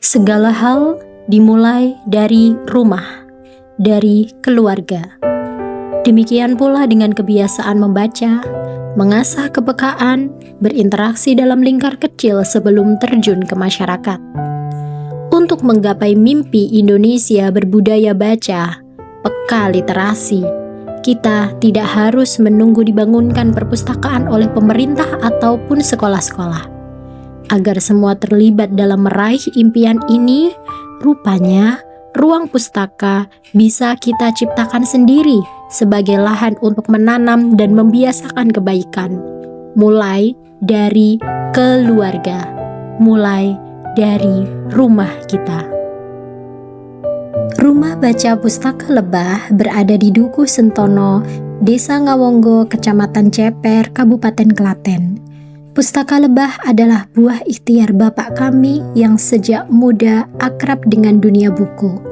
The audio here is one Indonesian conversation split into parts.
Segala hal dimulai dari rumah, dari keluarga. Demikian pula dengan kebiasaan membaca, mengasah kepekaan, berinteraksi dalam lingkar kecil sebelum terjun ke masyarakat. Untuk menggapai mimpi Indonesia berbudaya baca, peka literasi, kita tidak harus menunggu dibangunkan perpustakaan oleh pemerintah ataupun sekolah-sekolah. Agar semua terlibat dalam meraih impian ini, rupanya ruang pustaka bisa kita ciptakan sendiri sebagai lahan untuk menanam dan membiasakan kebaikan. Mulai dari keluarga, mulai dari rumah kita. Rumah Baca Pustaka Lebah berada di Dukuh Sentono, Desa Ngawonggo, Kecamatan Ceper, Kabupaten Klaten. Pustaka Lebah adalah buah ikhtiar bapak kami yang sejak muda akrab dengan dunia buku.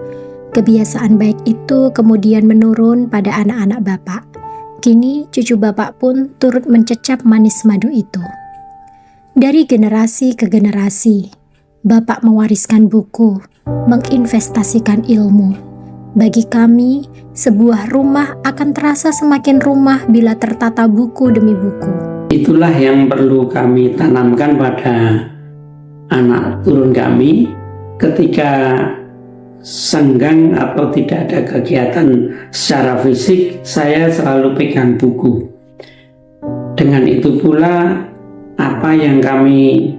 Kebiasaan baik itu kemudian menurun pada anak-anak bapak. Kini cucu bapak pun turut mencecap manis madu itu. Dari generasi ke generasi, bapak mewariskan buku, menginvestasikan ilmu. Bagi kami, sebuah rumah akan terasa semakin rumah bila tertata buku demi buku. Itulah yang perlu kami tanamkan pada anak turun kami ketika senggang atau tidak ada kegiatan secara fisik, saya selalu pegang buku. Dengan itu pula apa yang kami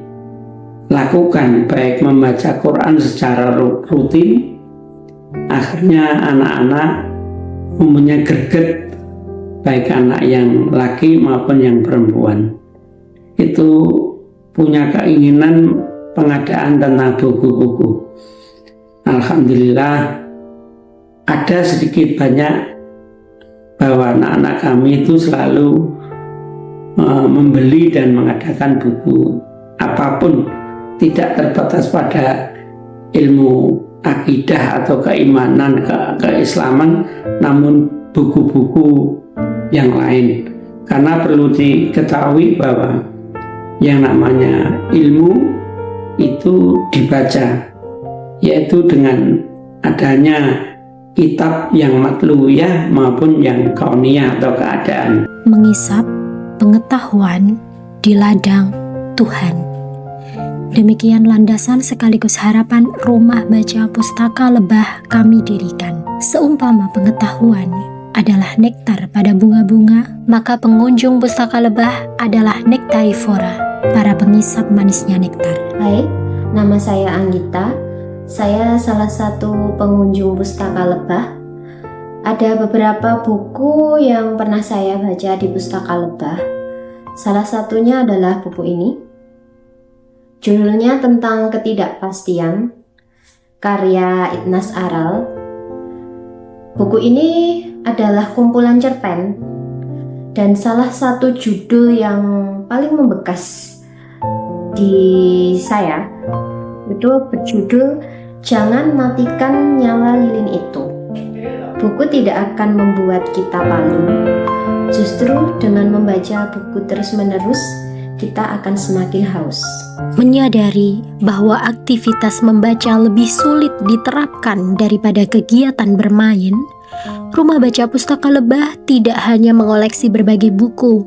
lakukan, baik membaca Quran secara rutin, akhirnya anak-anak mempunyai greget, baik anak yang laki maupun yang perempuan, itu punya keinginan pengadaan tentang buku-buku. Alhamdulillah ada sedikit banyak bahwa anak-anak kami itu selalu membeli dan mengadakan buku apapun, tidak terbatas pada ilmu akidah atau keimanan, keislaman, namun buku-buku yang lain. Karena perlu diketahui bahwa yang namanya ilmu itu dibaca, yaitu dengan adanya kitab yang matluyah maupun yang kauniyah atau keadaan. Mengisap pengetahuan di ladang Tuhan. Demikian landasan sekaligus harapan Rumah Baca Pustaka Lebah kami dirikan. Seumpama pengetahuan adalah nektar pada bunga-bunga, maka pengunjung Pustaka Lebah adalah nektarivora, para pengisap manisnya nektar. Baik, nama saya Anggita. Saya salah satu pengunjung Pustaka Lebah. Ada beberapa buku yang pernah saya baca di Pustaka Lebah. Salah satunya adalah buku ini. Judulnya tentang ketidakpastian, karya Ignas Aral. Buku ini adalah kumpulan cerpen dan salah satu judul yang paling membekas di saya itu berjudul Jangan Matikan Nyala Lilin Itu. Buku tidak akan membuat kita paling. Justru dengan membaca buku terus-menerus, kita akan semakin haus. Menyadari bahwa aktivitas membaca lebih sulit diterapkan daripada kegiatan bermain, Rumah Baca Pustaka Lebah tidak hanya mengoleksi berbagai buku,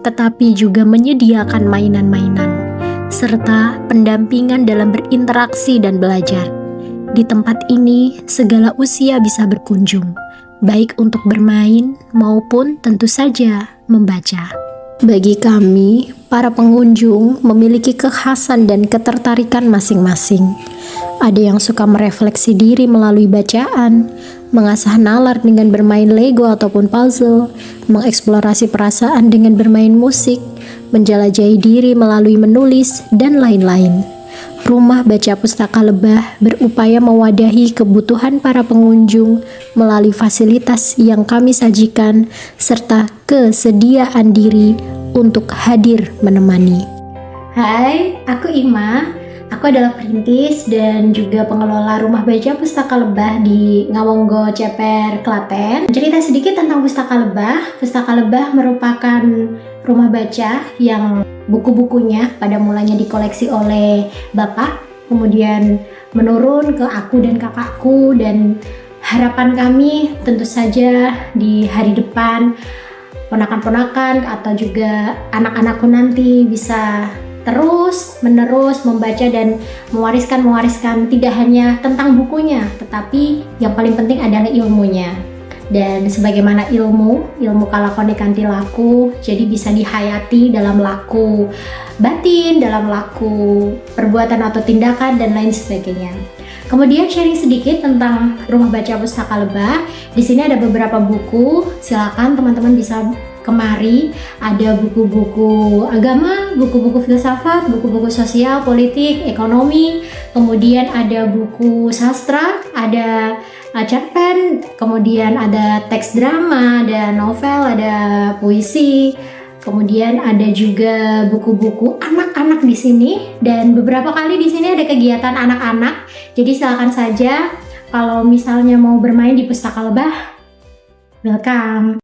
tetapi juga menyediakan mainan-mainan, serta pendampingan dalam berinteraksi dan belajar. Di tempat ini, segala usia bisa berkunjung, baik untuk bermain maupun tentu saja membaca. Bagi kami, para pengunjung memiliki kekhasan dan ketertarikan masing-masing. Ada yang suka merefleksi diri melalui bacaan, mengasah nalar dengan bermain Lego ataupun puzzle, mengeksplorasi perasaan dengan bermain musik, menjelajahi diri melalui menulis, dan lain-lain. Rumah Baca Pustaka Lebah berupaya mewadahi kebutuhan para pengunjung melalui fasilitas yang kami sajikan serta kesediaan diri untuk hadir menemani. Hai, aku Ima. Aku adalah perintis dan juga pengelola Rumah Baca Pustaka Lebah di Ngawonggo, Ceper, Klaten. Cerita sedikit tentang Pustaka Lebah. Pustaka Lebah merupakan rumah baca yang buku-bukunya pada mulanya dikoleksi oleh Bapak kemudian menurun ke aku dan kakakku, dan harapan kami tentu saja di hari depan ponakan-ponakan atau juga anak-anakku nanti bisa terus menerus membaca dan mewariskan tidak hanya tentang bukunya, tetapi yang paling penting adalah ilmunya. Dan sebagaimana ilmu kalakone kanthi laku, jadi bisa dihayati dalam laku batin, dalam laku perbuatan atau tindakan dan lain sebagainya. Kemudian sharing sedikit tentang Rumah Baca Pustaka Lebah. Di sini ada beberapa buku, silakan teman-teman bisa kemari. Ada buku-buku agama, buku-buku filsafat, buku-buku sosial, politik, ekonomi. Kemudian ada buku sastra, ada cerpen, kemudian ada teks drama, ada novel, ada puisi. Kemudian ada juga buku-buku anak-anak di sini, dan beberapa kali di sini ada kegiatan anak-anak. Jadi silakan saja kalau misalnya mau bermain di Pustaka Lebah, welcome.